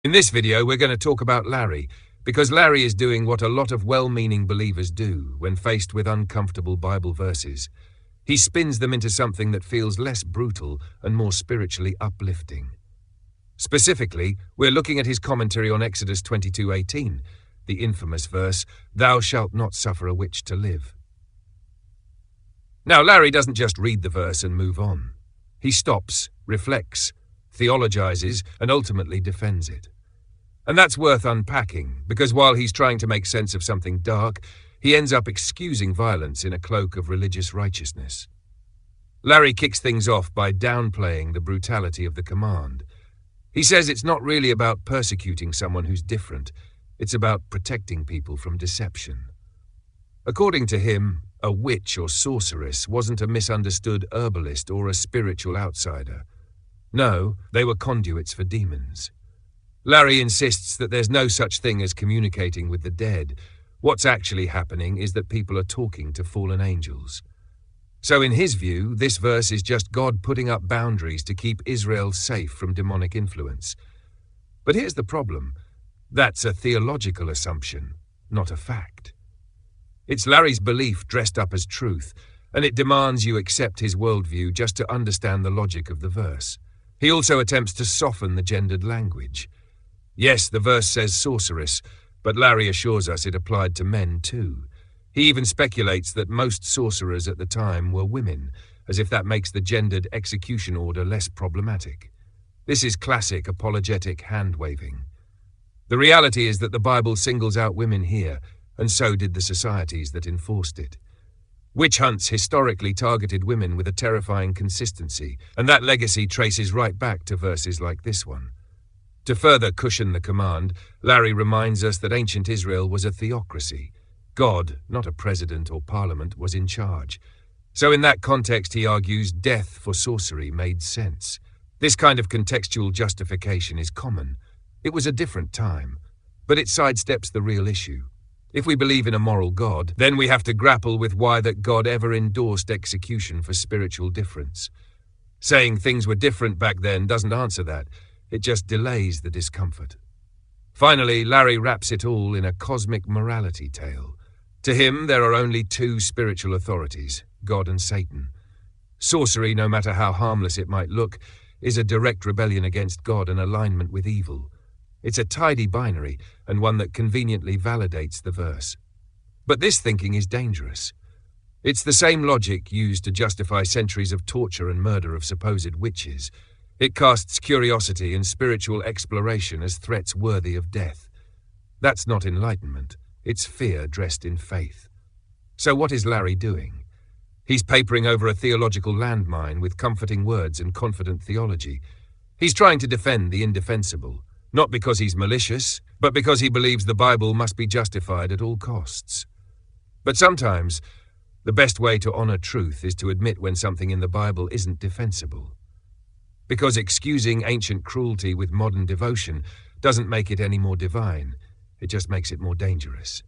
In this video, we're going to talk about Larry, because Larry is doing what a lot of well-meaning believers do when faced with uncomfortable Bible verses. He spins them into something that feels less brutal and more spiritually uplifting. Specifically, we're looking at his commentary on Exodus 22:18, the infamous verse, "Thou shalt not suffer a witch to live." Now, Larry doesn't just read the verse and move on. He stops, reflects, theologizes, and ultimately defends it. And that's worth unpacking, because while he's trying to make sense of something dark, he ends up excusing violence in a cloak of religious righteousness. Larry kicks things off by downplaying the brutality of the command. He says it's not really about persecuting someone who's different, it's about protecting people from deception. According to him, a witch or sorceress wasn't a misunderstood herbalist or a spiritual outsider. No, they were conduits for demons. Larry insists that there's no such thing as communicating with the dead. What's actually happening is that people are talking to fallen angels. So in his view, this verse is just God putting up boundaries to keep Israel safe from demonic influence. But here's the problem. That's a theological assumption, not a fact. It's Larry's belief dressed up as truth, and it demands you accept his worldview just to understand the logic of the verse. He also attempts to soften the gendered language. Yes, the verse says sorceress, but Larry assures us it applied to men too. He even speculates that most sorcerers at the time were women, as if that makes the gendered execution order less problematic. This is classic apologetic hand-waving. The reality is that the Bible singles out women here, and so did the societies that enforced it. Witch hunts historically targeted women with a terrifying consistency, and that legacy traces right back to verses like this one. To further cushion the command, Larry reminds us that ancient Israel was a theocracy. God, not a president or parliament, was in charge. So in that context, he argues, death for sorcery made sense. This kind of contextual justification is common. It was a different time, but it sidesteps the real issue. If we believe in a moral God, then we have to grapple with why that God ever endorsed execution for spiritual difference. Saying things were different back then doesn't answer that. It just delays the discomfort. Finally, Larry wraps it all in a cosmic morality tale. To him, there are only two spiritual authorities, God and Satan. Sorcery, no matter how harmless it might look, is a direct rebellion against God and alignment with evil. It's a tidy binary, and one that conveniently validates the verse. But this thinking is dangerous. It's the same logic used to justify centuries of torture and murder of supposed witches. It casts curiosity and spiritual exploration as threats worthy of death. That's not enlightenment. It's fear dressed in faith. So what is Larry doing? He's papering over a theological landmine with comforting words and confident theology. He's trying to defend the indefensible. Not because he's malicious, but because he believes the Bible must be justified at all costs. But sometimes, the best way to honor truth is to admit when something in the Bible isn't defensible. Because excusing ancient cruelty with modern devotion doesn't make it any more divine, it just makes it more dangerous.